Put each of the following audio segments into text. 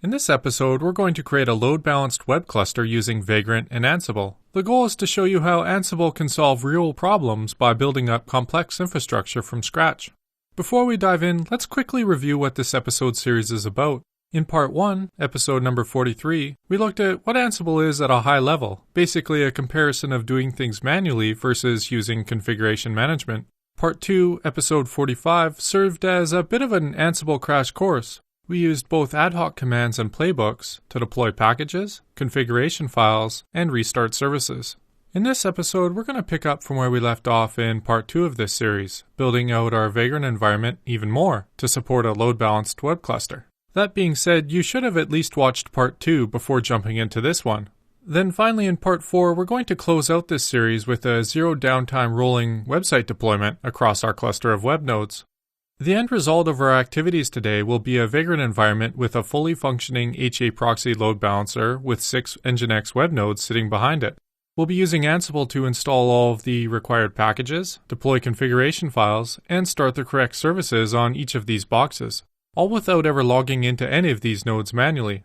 In this episode, we're going to create a load-balanced web cluster using Vagrant and Ansible. The goal is to show you how Ansible can solve real problems by building up complex infrastructure from scratch. Before we dive in, let's quickly review what this episode series is about. In Part 1, episode number 43, we looked at what Ansible is at a high level, basically a comparison of doing things manually versus using configuration management. Part 2, episode 45, served as a bit of an Ansible crash course. We used both ad hoc commands and playbooks to deploy packages, configuration files, and restart services. In this episode, we're going to pick up from where we left off in Part 2 of this series, building out our Vagrant environment even more to support a load-balanced web cluster. That being said, you should have at least watched Part 2 before jumping into this one. Then finally in Part 4, we're going to close out this series with a zero downtime rolling website deployment across our cluster of web nodes. The end result of our activities today will be a Vagrant environment with a fully functioning Ichiproxy load balancer with 6 Nginx web nodes sitting behind it. We'll be using Ansible to install all of the required packages, deploy configuration files, and start the correct services on each of these boxes, all without ever logging into any of these nodes manually.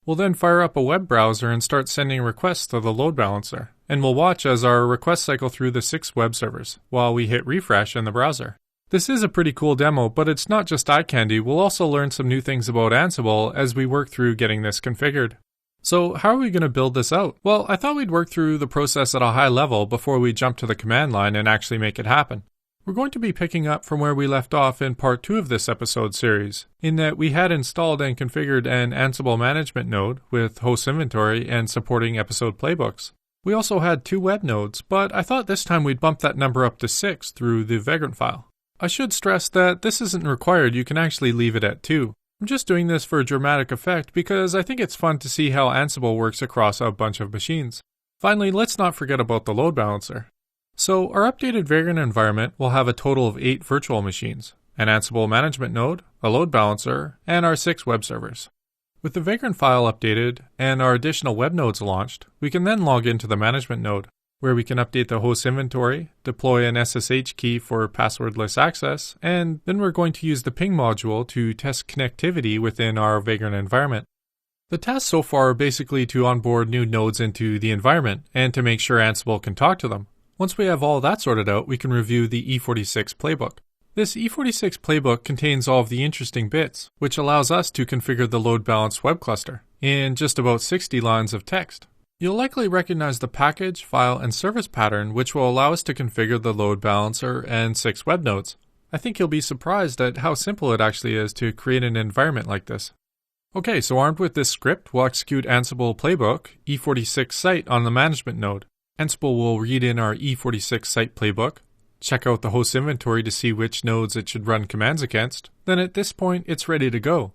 We'll then fire up a web browser and start sending requests to the load balancer, and we'll watch as our requests cycle through the 6 web servers, while we hit refresh in the browser. This is a pretty cool demo, but it's not just eye candy. We'll also learn some new things about Ansible as we work through getting this configured. So how are we going to build this out? Well, I thought we'd work through the process at a high level before we jump to the command line and actually make it happen. We're going to be picking up from where we left off in Part 2 of this episode series, in that we had installed and configured an Ansible management node with host inventory and supporting episode playbooks. We also had 2 web nodes, but I thought this time we'd bump that number up to 6 through the Vagrant file. I should stress that this isn't required, you can actually leave it at 2. I'm just doing this for a dramatic effect because I think it's fun to see how Ansible works across a bunch of machines. Finally, let's not forget about the load balancer. So our updated Vagrant environment will have a total of 8 virtual machines, an Ansible management node, a load balancer, and our 6 web servers. With the Vagrant file updated and our additional web nodes launched, we can then log into the management node, where we can update the host inventory, deploy an SSH key for passwordless access, and then we're going to use the ping module to test connectivity within our Vagrant environment. The tasks so far are basically to onboard new nodes into the environment and to make sure Ansible can talk to them. Once we have all that sorted out, we can review the E46 Playbook. This E46 Playbook contains all of the interesting bits, which allows us to configure the load-balanced web cluster in just about 60 lines of text. You'll likely recognize the package, file, and service pattern, which will allow us to configure the load balancer and 6 web nodes. I think you'll be surprised at how simple it actually is to create an environment like this. Okay, so armed with this script, we'll execute Ansible Playbook E46 site on the management node. Ansible will read in our E46 site playbook, check out the host inventory to see which nodes it should run commands against. Then at this point, it's ready to go.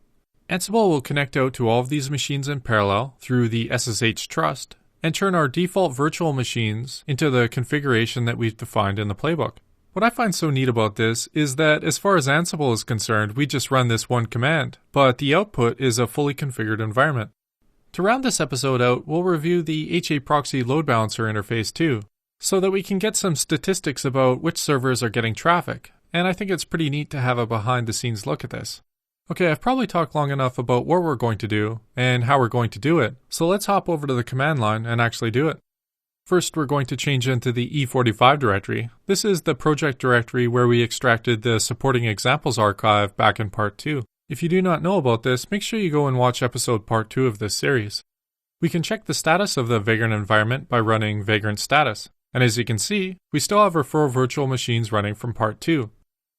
Ansible will connect out to all of these machines in parallel through the SSH trust and turn our default virtual machines into the configuration that we've defined in the playbook. What I find so neat about this is that as far as Ansible is concerned, we just run this one command, but the output is a fully configured environment. To round this episode out, we'll review the Ichiproxy load balancer interface too, so that we can get some statistics about which servers are getting traffic, and I think it's pretty neat to have a behind-the-scenes look at this. Okay, I've probably talked long enough about what we're going to do and how we're going to do it, so let's hop over to the command line and actually do it. First, we're going to change into the E45 directory. This is the project directory where we extracted the supporting examples archive back in Part 2. If you do not know about this, make sure you go and watch episode Part 2 of this series. We can check the status of the Vagrant environment by running Vagrant Status, and as you can see, we still have our 4 virtual machines running from Part 2.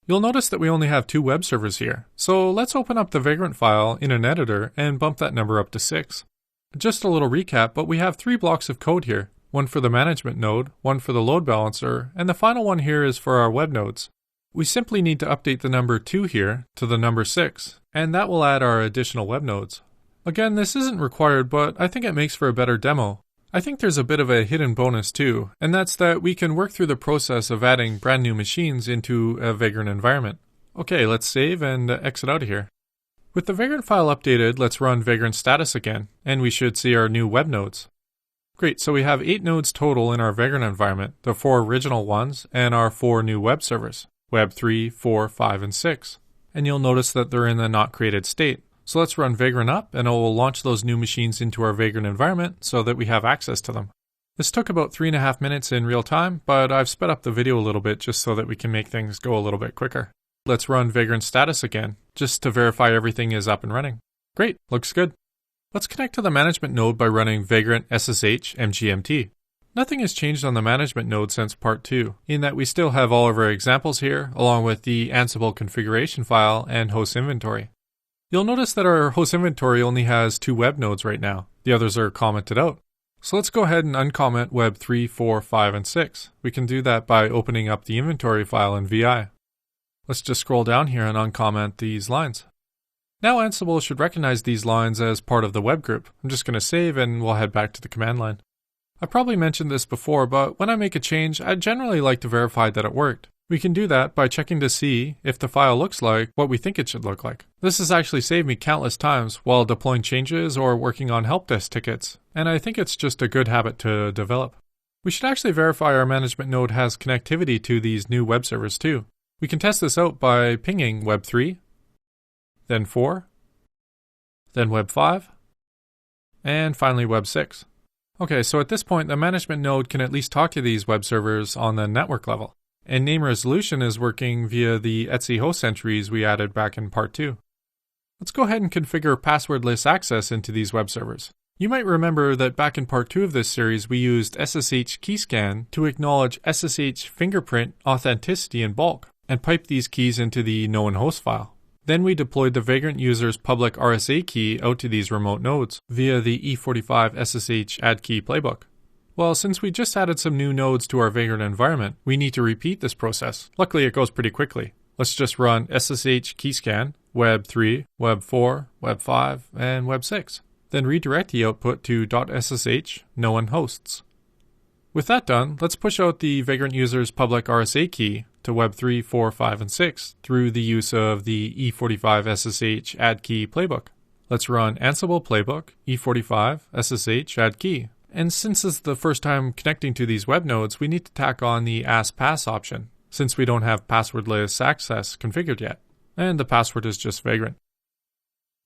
You'll notice that we only have 2 web servers here, so let's open up the Vagrant file in an editor and bump that number up to 6. Just a little recap, but we have 3 blocks of code here, one for the management node, one for the load balancer, and the final one here is for our web nodes. We simply need to update the number 2 here to the number 6, and that will add our additional web nodes. Again, this isn't required, but I think it makes for a better demo. I think there's a bit of a hidden bonus too, and that's that we can work through the process of adding brand new machines into a Vagrant environment. Okay, let's save and exit out of here. With the Vagrant file updated, let's run Vagrant Status again, and we should see our new web nodes. Great, so we have 8 nodes total in our Vagrant environment, the 4 original ones, and our 4 new web servers, Web 3, 4, 5, and 6. And you'll notice that they're in the not created state. So let's run Vagrant up, and it will launch those new machines into our Vagrant environment so that we have access to them. This took about 3.5 minutes in real time, but I've sped up the video a little bit just so that we can make things go a little bit quicker. Let's run Vagrant Status again, just to verify everything is up and running. Great, looks good. Let's connect to the management node by running Vagrant SSH MGMT. Nothing has changed on the management node since part 2, in that we still have all of our examples here, along with the Ansible configuration file and host inventory. You'll notice that our host inventory only has 2 web nodes right now. The others are commented out. So let's go ahead and uncomment web 3, 4, 5, and 6. We can do that by opening up the inventory file in VI. Let's just scroll down here and uncomment these lines. Now Ansible should recognize these lines as part of the web group. I'm just going to save and we'll head back to the command line. I probably mentioned this before, but when I make a change, I generally like to verify that it worked. We can do that by checking to see if the file looks like what we think it should look like. This has actually saved me countless times while deploying changes or working on help desk tickets, and I think it's just a good habit to develop. We should actually verify our management node has connectivity to these new web servers too. We can test this out by pinging web 3, then 4, then web 5, and finally web 6. Okay, so at this point, the management node can at least talk to these web servers on the network level. And name resolution is working via the etc host entries we added back in part 2. Let's go ahead and configure passwordless access into these web servers. You might remember that back in part 2 of this series we used SSH keyscan to acknowledge SSH fingerprint authenticity in bulk and pipe these keys into the known host file. Then we deployed the Vagrant user's public RSA key out to these remote nodes via the E45 SSH add key playbook. Well, since we just added some new nodes to our Vagrant environment, we need to repeat this process. Luckily, it goes pretty quickly. Let's just run SSH keyscan, web 3, web 4, web 5, and web 6. Then redirect the output to .sh known hosts. With that done, let's push out the Vagrant user's public RSA key to web 3, 4, 5, and 6 through the use of the E45 SSH add key playbook. Let's run Ansible playbook E45 SSH add key. And since it's the first time connecting to these web nodes, we need to tack on the AskPass option, since we don't have passwordless access configured yet, and the password is just Vagrant.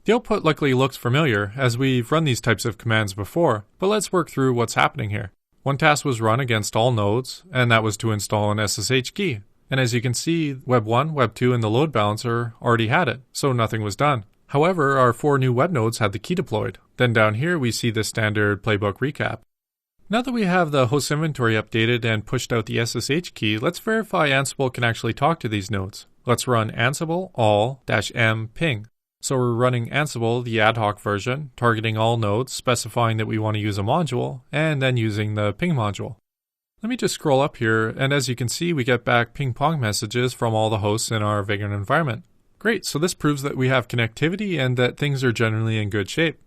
The output likely looks familiar, as we've run these types of commands before, but let's work through what's happening here. One task was run against all nodes, and that was to install an SSH key. And as you can see, web 1, web 2, and the load balancer already had it, so nothing was done. However, our 4 new web nodes had the key deployed. Then down here we see the standard Playbook Recap. Now that we have the host inventory updated and pushed out the SSH key, let's verify Ansible can actually talk to these nodes. Let's run Ansible all-m ping. So we're running Ansible, the ad hoc version, targeting all nodes, specifying that we want to use a module, and then using the ping module. Let me just scroll up here, and as you can see, we get back ping-pong messages from all the hosts in our Vagrant environment. Great, so this proves that we have connectivity and that things are generally in good shape.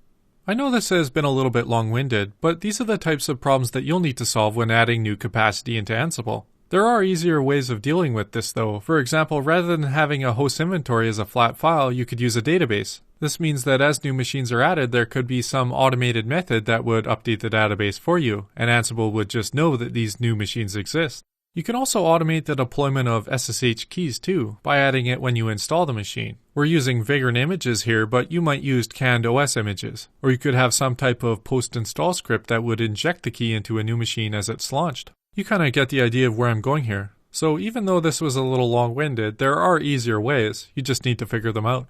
I know this has been a little bit long-winded, but these are the types of problems that you'll need to solve when adding new capacity into Ansible. There are easier ways of dealing with this though. For example, rather than having a host inventory as a flat file, you could use a database. This means that as new machines are added, there could be some automated method that would update the database for you, and Ansible would just know that these new machines exist. You can also automate the deployment of SSH keys too, by adding it when you install the machine. We're using Vagrant images here, but you might use canned OS images. Or you could have some type of post-install script that would inject the key into a new machine as it's launched. You kind of get the idea of where I'm going here. So even though this was a little long-winded, there are easier ways. You just need to figure them out.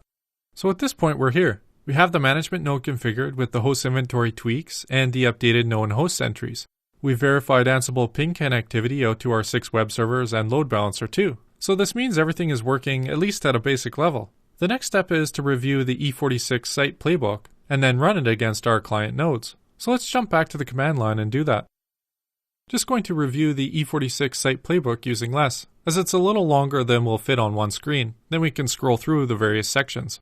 So at this point, we're here. We have the management node configured with the host inventory tweaks and the updated known host entries. We've verified Ansible ping connectivity out to our 6 web servers and load balancer too. So this means everything is working at least at a basic level. The next step is to review the E46 site playbook and then run it against our client nodes. So let's jump back to the command line and do that. Just going to review the E46 site playbook using less, as it's a little longer than will fit on one screen. Then we can scroll through the various sections.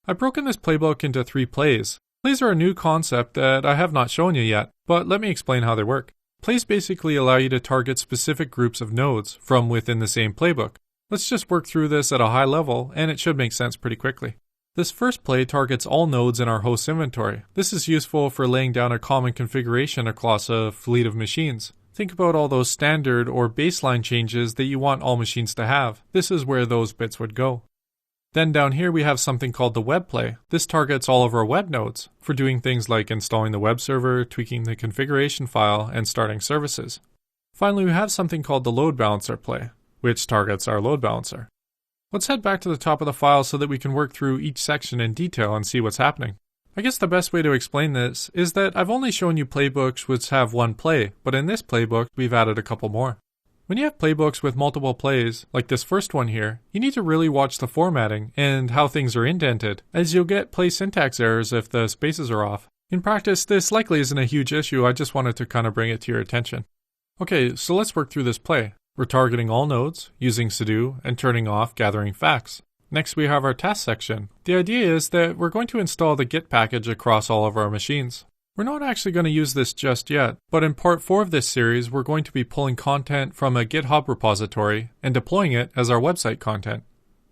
I've broken this playbook into 3 plays. Plays are a new concept that I have not shown you yet, but let me explain how they work. Plays basically allow you to target specific groups of nodes from within the same playbook. Let's just work through this at a high level, and it should make sense pretty quickly. This first play targets all nodes in our host inventory. This is useful for laying down a common configuration across a fleet of machines. Think about all those standard or baseline changes that you want all machines to have. This is where those bits would go. Then down here we have something called the web play. This targets all of our web nodes for doing things like installing the web server, tweaking the configuration file, and starting services. Finally, we have something called the load balancer play, which targets our load balancer. Let's head back to the top of the file so that we can work through each section in detail and see what's happening. I guess the best way to explain this is that I've only shown you playbooks which have one play, but in this playbook we've added a couple more. When you have playbooks with multiple plays, like this first one here, you need to really watch the formatting and how things are indented, as you'll get play syntax errors if the spaces are off. In practice, this likely isn't a huge issue, I just wanted to kind of bring it to your attention. Okay, so let's work through this play. We're targeting all nodes, using sudo, and turning off gathering facts. Next we have our task section. The idea is that we're going to install the git package across all of our machines. We're not actually going to use this just yet, but in part 4 of this series, we're going to be pulling content from a GitHub repository and deploying it as our website content.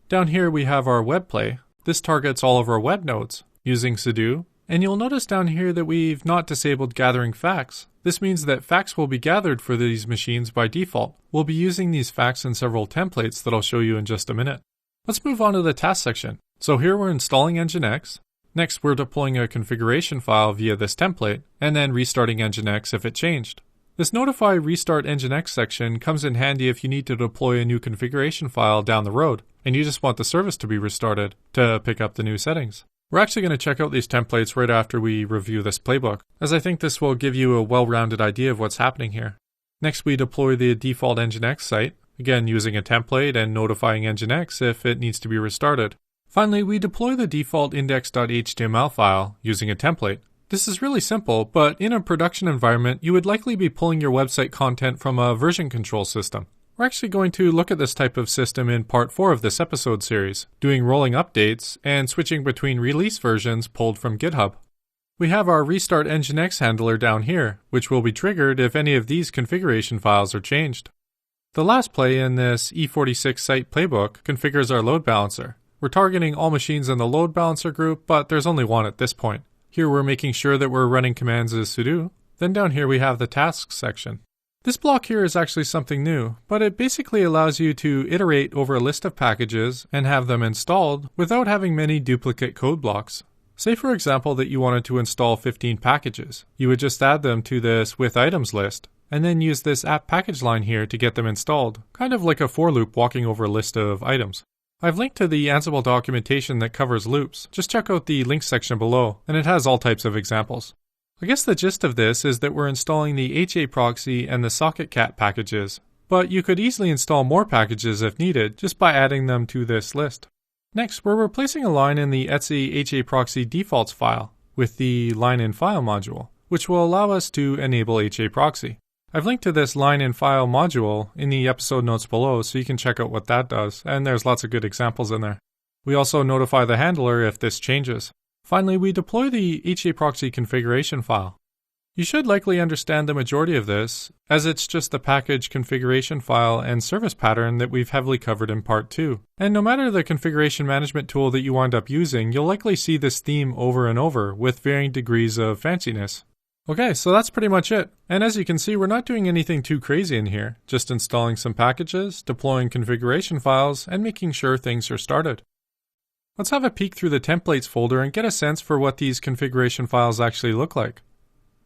Down here we have our web play. This targets all of our web nodes, using sudo, and you'll notice down here that we've not disabled gathering facts. This means that facts will be gathered for these machines by default. We'll be using these facts in several templates that I'll show you in just a minute. Let's move on to the task section. So here we're installing Nginx. Next, we're deploying a configuration file via this template, and then restarting Nginx if it changed. This Notify Restart Nginx section comes in handy if you need to deploy a new configuration file down the road, and you just want the service to be restarted to pick up the new settings. We're actually going to check out these templates right after we review this playbook, as I think this will give you a well-rounded idea of what's happening here. Next, we deploy the default Nginx site, again using a template and notifying Nginx if it needs to be restarted. Finally, we deploy the default index.html file using a template. This is really simple, but in a production environment, you would likely be pulling your website content from a version control system. We're actually going to look at this type of system in part 4 of this episode series, doing rolling updates and switching between release versions pulled from GitHub. We have our restart Nginx handler down here, which will be triggered if any of these configuration files are changed. The last play in this E46 site playbook configures our load balancer. We're targeting all machines in the load balancer group, but there's only one at this point. Here we're making sure that we're running commands as sudo. Then down here we have the tasks section. This block here is actually something new, but it basically allows you to iterate over a list of packages and have them installed without having many duplicate code blocks. Say for example that you wanted to install 15 packages. You would just add them to this with items list, and then use this app package line here to get them installed, kind of like a for loop walking over a list of items. I've linked to the Ansible documentation that covers loops. Just check out the links section below, and it has all types of examples. I guess the gist of this is that we're installing the Ichiproxy and the socketcat packages, but you could easily install more packages if needed just by adding them to this list. Next, we're replacing a line in the etc Ichiproxy defaults file with the line in file module, which will allow us to enable Ichiproxy. I've linked to this line in file module in the episode notes below so you can check out what that does, and there's lots of good examples in there. We also notify the handler if this changes. Finally, we deploy the Ichiproxy configuration file. You should likely understand the majority of this, as it's just the package configuration file and service pattern that we've heavily covered in part 2. And no matter the configuration management tool that you wind up using, you'll likely see this theme over and over with varying degrees of fanciness. Okay, so that's pretty much it. And as you can see, we're not doing anything too crazy in here, just installing some packages, deploying configuration files, and making sure things are started. Let's have a peek through the templates folder and get a sense for what these configuration files actually look like.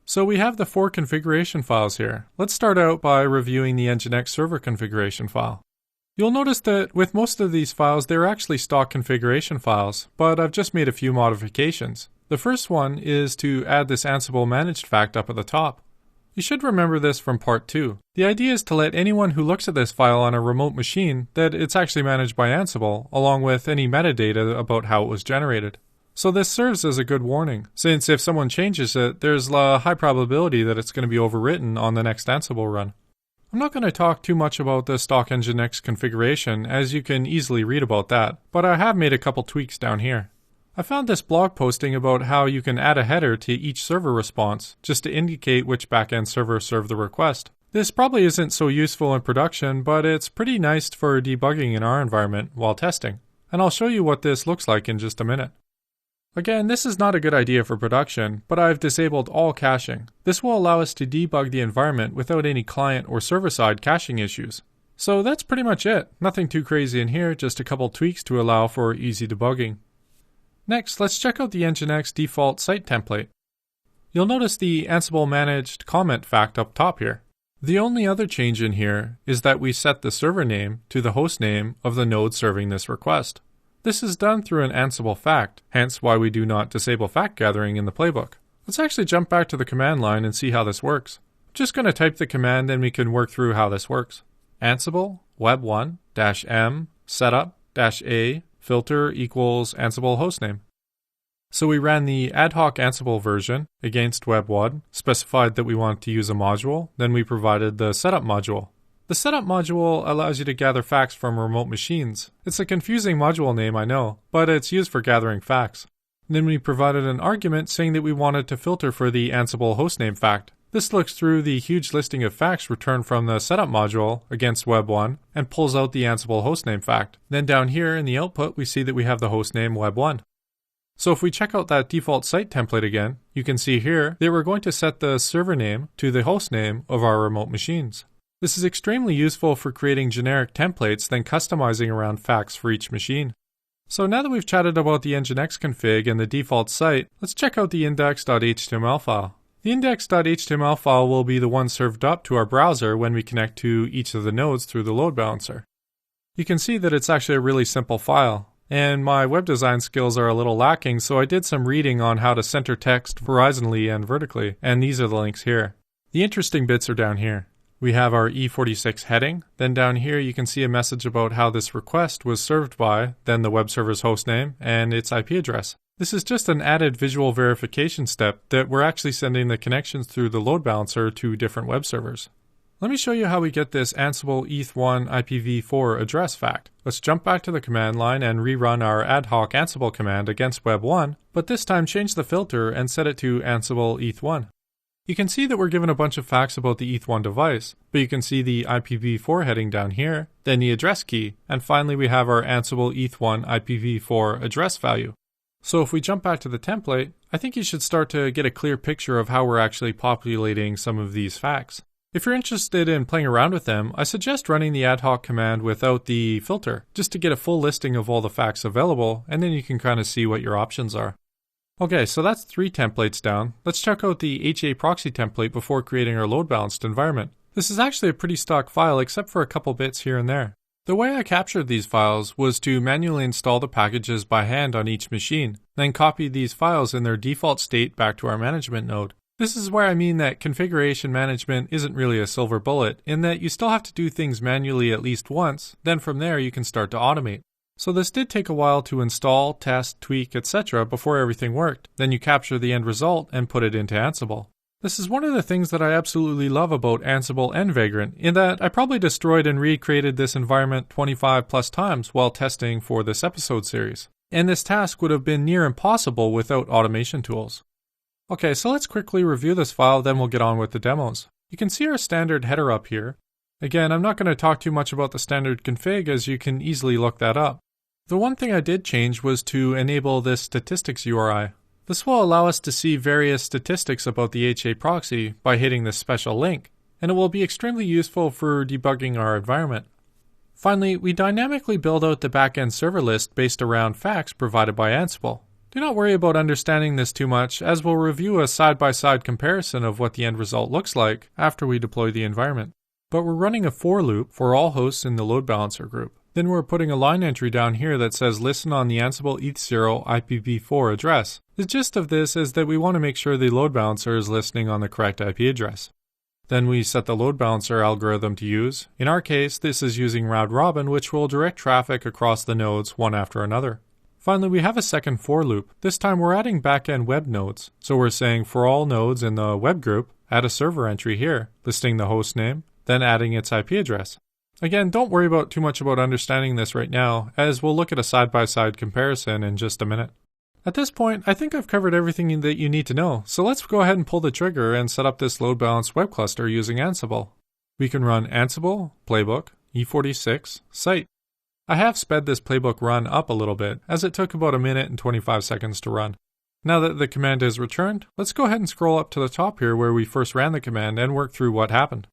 So we have the 4 configuration files here. Let's start out by reviewing the Nginx server configuration file. You'll notice that with most of these files, they're actually stock configuration files, but I've just made a few modifications. The first one is to add this Ansible managed fact up at the top. You should remember this from part 2. The idea is to let anyone who looks at this file on a remote machine that it's actually managed by Ansible, along with any metadata about how it was generated. So this serves as a good warning, since if someone changes it, there's a high probability that it's going to be overwritten on the next Ansible run. I'm not going to talk too much about the stock Nginx configuration, as you can easily read about that, but I have made a couple tweaks down here. I found this blog posting about how you can add a header to each server response, just to indicate which backend server served the request. This probably isn't so useful in production, but it's pretty nice for debugging in our environment while testing. And I'll show you what this looks like in just a minute. Again, this is not a good idea for production, but I've disabled all caching. This will allow us to debug the environment without any client or server-side caching issues. So that's pretty much it. Nothing too crazy in here, just a couple tweaks to allow for easy debugging. Next, let's check out the Nginx default site template. You'll notice the Ansible managed comment fact up top here. The only other change in here is that we set the server name to the host name of the node serving this request. This is done through an Ansible fact, hence why we do not disable fact gathering in the playbook. Let's actually jump back to the command line and see how this works. I'm just going to type the command and we can work through how this works. Ansible web1-m setup-a filter equals Ansible hostname. So we ran the ad hoc Ansible version against web1, specified that we want to use a module, then we provided the setup module. The setup module allows you to gather facts from remote machines. It's a confusing module name, I know, but it's used for gathering facts. Then we provided an argument saying that we wanted to filter for the Ansible hostname fact. This looks through the huge listing of facts returned from the setup module against web1 and pulls out the Ansible hostname fact. Then down here in the output, we see that we have the hostname web1. So if we check out that default site template again, you can see here that we're going to set the server name to the hostname of our remote machines. This is extremely useful for creating generic templates, then customizing around facts for each machine. So now that we've chatted about the Nginx config and the default site, let's check out the index.html file. The index.html file will be the one served up to our browser when we connect to each of the nodes through the load balancer. You can see that it's actually a really simple file, and my web design skills are a little lacking, so I did some reading on how to center text horizontally and vertically, and these are the links here. The interesting bits are down here. We have our E46 heading, then down here you can see a message about how this request was served by, then the web server's hostname, and its IP address. This is just an added visual verification step that we're actually sending the connections through the load balancer to different web servers. Let me show you how we get this Ansible eth1 IPv4 address fact. Let's jump back to the command line and rerun our ad hoc Ansible command against web1, but this time change the filter and set it to Ansible eth1. You can see that we're given a bunch of facts about the eth1 device, but you can see the IPv4 heading down here, then the address key, and finally we have our Ansible eth1 IPv4 address value. So if we jump back to the template, I think you should start to get a clear picture of how we're actually populating some of these facts. If you're interested in playing around with them, I suggest running the ad hoc command without the filter, just to get a full listing of all the facts available, and then you can kind of see what your options are. Okay, so that's 3 templates down. Let's check out the Ichiproxy template before creating our load balanced environment. This is actually a pretty stock file except for a couple bits here and there. The way I captured these files was to manually install the packages by hand on each machine, then copy these files in their default state back to our management node. This is where I mean that configuration management isn't really a silver bullet, in that you still have to do things manually at least once, then from there you can start to automate. So this did take a while to install, test, tweak, etc. before everything worked. Then you capture the end result and put it into Ansible. This is one of the things that I absolutely love about Ansible and Vagrant, in that I probably destroyed and recreated this environment 25 plus times while testing for this episode series. And this task would have been near impossible without automation tools. Okay, so let's quickly review this file, then we'll get on with the demos. You can see our standard header up here. Again, I'm not going to talk too much about the standard config as you can easily look that up. The one thing I did change was to enable this statistics URI. This will allow us to see various statistics about the Ichiproxy by hitting this special link, and it will be extremely useful for debugging our environment. Finally, we dynamically build out the backend server list based around facts provided by Ansible. Do not worry about understanding this too much, as we'll review a side-by-side comparison of what the end result looks like after we deploy the environment. But we're running a for loop for all hosts in the load balancer group. Then we're putting a line entry down here that says listen on the Ansible eth0 IPv4 address. The gist of this is that we want to make sure the load balancer is listening on the correct IP address. Then we set the load balancer algorithm to use. In our case, this is using round robin, which will direct traffic across the nodes one after another. Finally, we have a second for loop. This time we're adding backend web nodes. So we're saying for all nodes in the web group, add a server entry here, listing the host name, then adding its IP address. Again, don't worry about too much about understanding this right now, as we'll look at a side-by-side comparison in just a minute. At this point, I think I've covered everything that you need to know, so let's go ahead and pull the trigger and set up this load balanced web cluster using Ansible. We can run Ansible, Playbook, E46, Site. I have sped this Playbook run up a little bit, as it took about 1 minute and 25 seconds to run. Now that the command is returned, let's go ahead and scroll up to the top here where we first ran the command and work through what happened.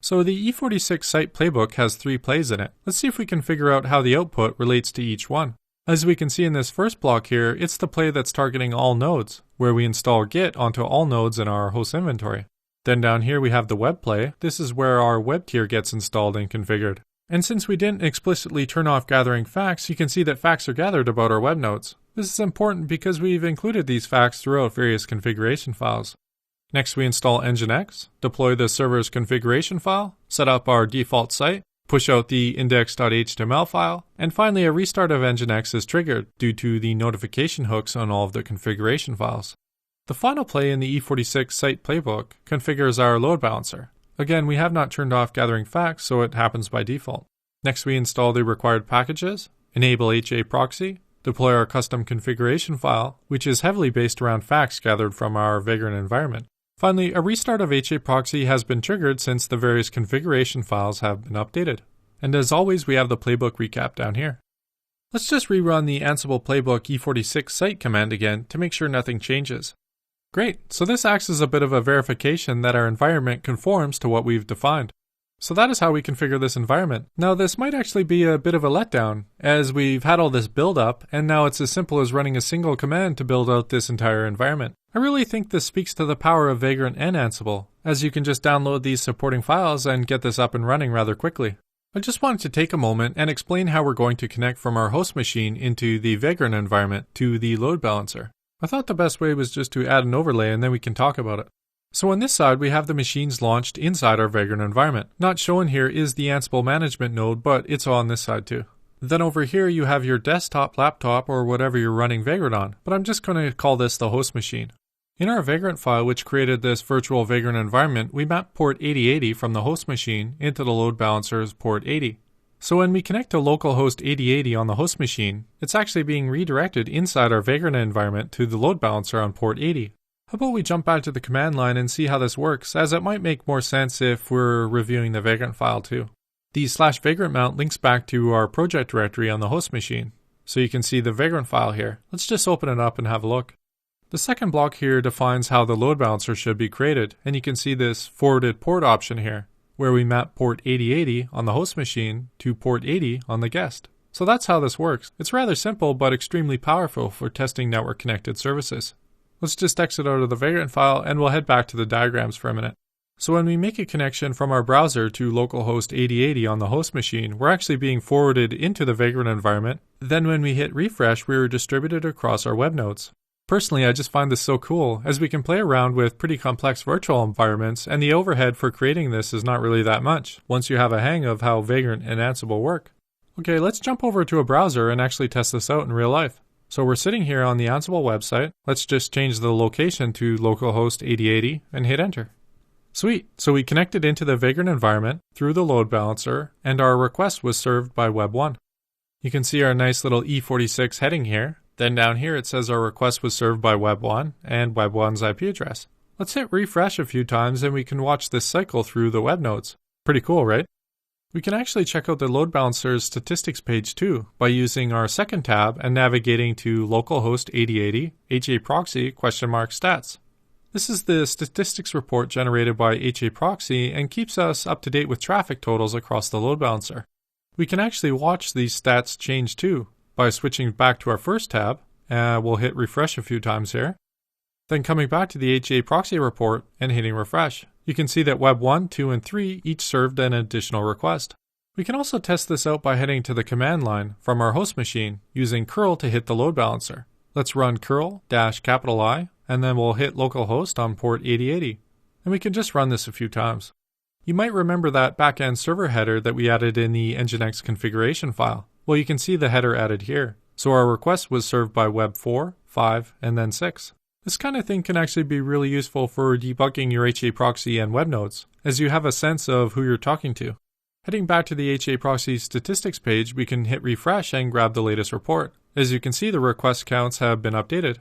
So the E46 site playbook has 3 plays in it. Let's see if we can figure out how the output relates to each one. As we can see in this first block here, it's the play that's targeting all nodes, where we install Git onto all nodes in our host inventory. Then down here we have the web play. This is where our web tier gets installed and configured. And since we didn't explicitly turn off gathering facts, you can see that facts are gathered about our web nodes. This is important because we've included these facts throughout various configuration files. Next, we install Nginx, deploy the server's configuration file, set up our default site, push out the index.html file, and finally a restart of Nginx is triggered due to the notification hooks on all of the configuration files. The final play in the E46 site playbook configures our load balancer. Again, we have not turned off gathering facts, so it happens by default. Next, we install the required packages, enable Ichiproxy, deploy our custom configuration file, which is heavily based around facts gathered from our Vagrant environment. Finally, a restart of Ichiproxy has been triggered since the various configuration files have been updated. And as always, we have the Playbook Recap down here. Let's just rerun the Ansible Playbook E46 site command again to make sure nothing changes. Great, so this acts as a bit of a verification that our environment conforms to what we've defined. So that is how we configure this environment. Now this might actually be a bit of a letdown, as we've had all this build up, and now it's as simple as running a single command to build out this entire environment. I really think this speaks to the power of Vagrant and Ansible, as you can just download these supporting files and get this up and running rather quickly. I just wanted to take a moment and explain how we're going to connect from our host machine into the Vagrant environment to the load balancer. I thought the best way was just to add an overlay and then we can talk about it. So on this side, we have the machines launched inside our Vagrant environment. Not shown here is the Ansible management node, but it's on this side too. Then over here you have your desktop, laptop, or whatever you're running Vagrant on, but I'm just going to call this the host machine. In our Vagrant file, which created this virtual Vagrant environment, we mapped port 8080 from the host machine into the load balancer's port 80. So when we connect to localhost 8080 on the host machine, it's actually being redirected inside our Vagrant environment to the load balancer on port 80. How about we jump back to the command line and see how this works, as it might make more sense if we're reviewing the Vagrant file too. The /vagrant mount links back to our project directory on the host machine, so you can see the Vagrant file here. Let's just open it up and have a look. The second block here defines how the load balancer should be created, and you can see this forwarded port option here, where we map port 8080 on the host machine to port 80 on the guest. So that's how this works. It's rather simple but extremely powerful for testing network connected services. Let's just exit out of the Vagrant file and we'll head back to the diagrams for a minute. So when we make a connection from our browser to localhost 8080 on the host machine, we're actually being forwarded into the Vagrant environment. Then when we hit refresh, we are distributed across our web nodes. Personally, I just find this so cool, as we can play around with pretty complex virtual environments, and the overhead for creating this is not really that much, once you have a hang of how Vagrant and Ansible work. Okay, let's jump over to a browser and actually test this out in real life. So we're sitting here on the Ansible website. Let's just change the location to localhost 8080 and hit enter. Sweet, so we connected into the Vagrant environment through the load balancer, and our request was served by Web 1. You can see our nice little E46 heading here. Then down here it says our request was served by Web 1 and Web 1's IP address. Let's hit refresh a few times and we can watch this cycle through the web nodes. Pretty cool, right? We can actually check out the load balancer's statistics page too by using our second tab and navigating to localhost 8080 Ichiproxy stats. This is the statistics report generated by Ichiproxy and keeps us up to date with traffic totals across the load balancer. We can actually watch these stats change too by switching back to our first tab. We'll hit refresh a few times here. Then coming back to the Ichiproxy report and hitting refresh. You can see that Web 1, 2, and 3 each served an additional request. We can also test this out by heading to the command line from our host machine using curl to hit the load balancer. Let's run curl-I and then we'll hit localhost on port 8080. And we can just run this a few times. You might remember that backend server header that we added in the Nginx configuration file. Well, you can see the header added here. So our request was served by Web 4, 5, and then 6. This kind of thing can actually be really useful for debugging your Ichiproxy and web nodes, as you have a sense of who you're talking to. Heading back to the Ichiproxy statistics page, we can hit refresh and grab the latest report. As you can see, the request counts have been updated.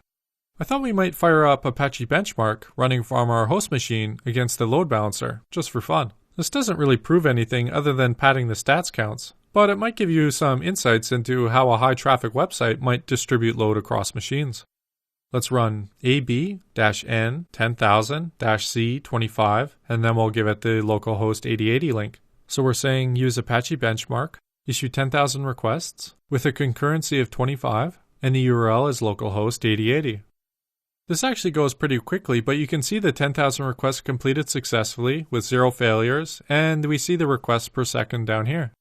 I thought we might fire up Apache Benchmark running from our host machine against the load balancer, just for fun. This doesn't really prove anything other than padding the stats counts, but it might give you some insights into how a high traffic website might distribute load across machines. Let's run ab-n10,000-c25, and then we'll give it the localhost 8080 link. So we're saying use Apache Benchmark, issue 10,000 requests with a concurrency of 25, and the URL is localhost 8080. This actually goes pretty quickly, but you can see the 10,000 requests completed successfully with 0 failures, and we see the requests per second down here.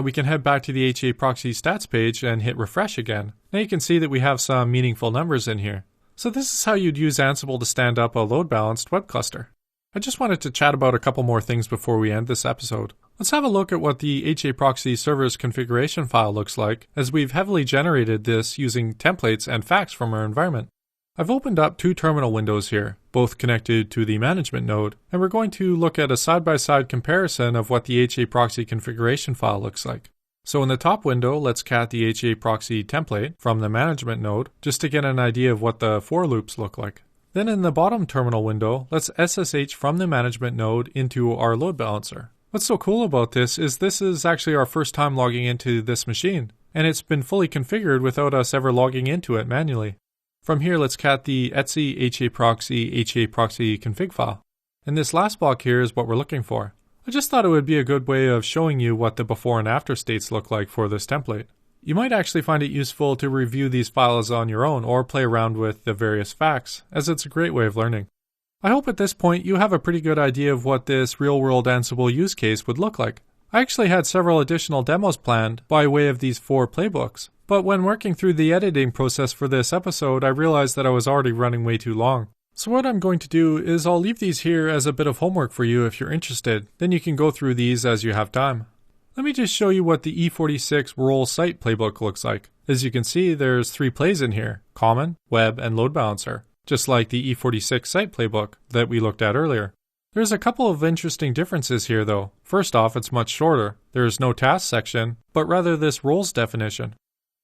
We can head back to the Ichiproxy stats page and hit refresh again. Now you can see that we have some meaningful numbers in here. So this is how you'd use Ansible to stand up a load-balanced web cluster. I just wanted to chat about a couple more things before we end this episode. Let's have a look at what the Ichiproxy server's configuration file looks like, as we've heavily generated this using templates and facts from our environment. I've opened up 2 terminal windows here, both connected to the management node, and we're going to look at a side-by-side comparison of what the Ichiproxy configuration file looks like. So in the top window, let's cat the Ichiproxy template from the management node, just to get an idea of what the for loops look like. Then in the bottom terminal window, let's SSH from the management node into our load balancer. What's so cool about this is actually our first time logging into this machine, and it's been fully configured without us ever logging into it manually. From here, let's cat the etc Ichiproxy config file. And this last block here is what we're looking for. I just thought it would be a good way of showing you what the before and after states look like for this template. You might actually find it useful to review these files on your own or play around with the various facts, as it's a great way of learning. I hope at this point you have a pretty good idea of what this real-world Ansible use case would look like. I actually had several additional demos planned by way of these 4 playbooks. But when working through the editing process for this episode, I realized that I was already running way too long. So what I'm going to do is I'll leave these here as a bit of homework for you if you're interested. Then you can go through these as you have time. Let me just show you what the E46 role site playbook looks like. As you can see, there's 3 plays in here: common, web, and load balancer, just like the E46 site playbook that we looked at earlier. There's a couple of interesting differences here though. First off, it's much shorter. There's no task section, but rather this roles definition.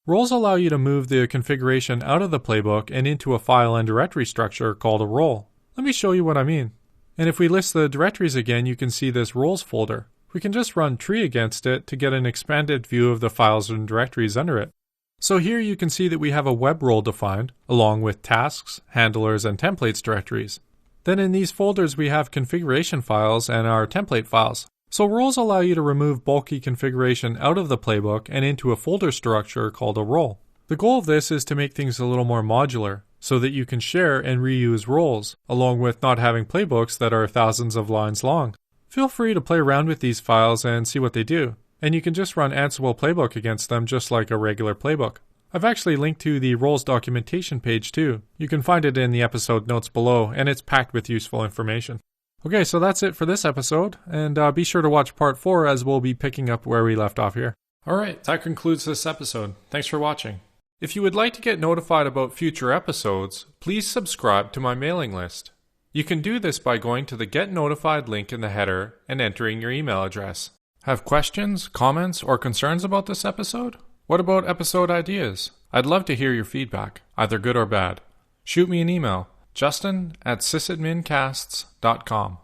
Roles allow you to move the configuration out of the playbook and into a file and directory structure called a role. Let me show you what I mean. And if we list the directories again, you can see this roles folder. We can just run tree against it to get an expanded view of the files and directories under it. So here you can see that we have a web role defined, along with tasks, handlers, and templates directories. Then in these folders we have configuration files and our template files. So roles allow you to remove bulky configuration out of the playbook and into a folder structure called a role. The goal of this is to make things a little more modular, so that you can share and reuse roles, along with not having playbooks that are thousands of lines long. Feel free to play around with these files and see what they do, and you can just run Ansible Playbook against them just like a regular playbook. I've actually linked to the roles documentation page too. You can find it in the episode notes below, and it's packed with useful information. Okay, so that's it for this episode, and be sure to watch part 4 as we'll be picking up where we left off here. Alright, that concludes this episode. Thanks for watching. If you would like to get notified about future episodes, please subscribe to my mailing list. You can do this by going to the Get Notified link in the header and entering your email address. Have questions, comments, or concerns about this episode? What about episode ideas? I'd love to hear your feedback, either good or bad. Shoot me an email, justin@sysadmincasts.com.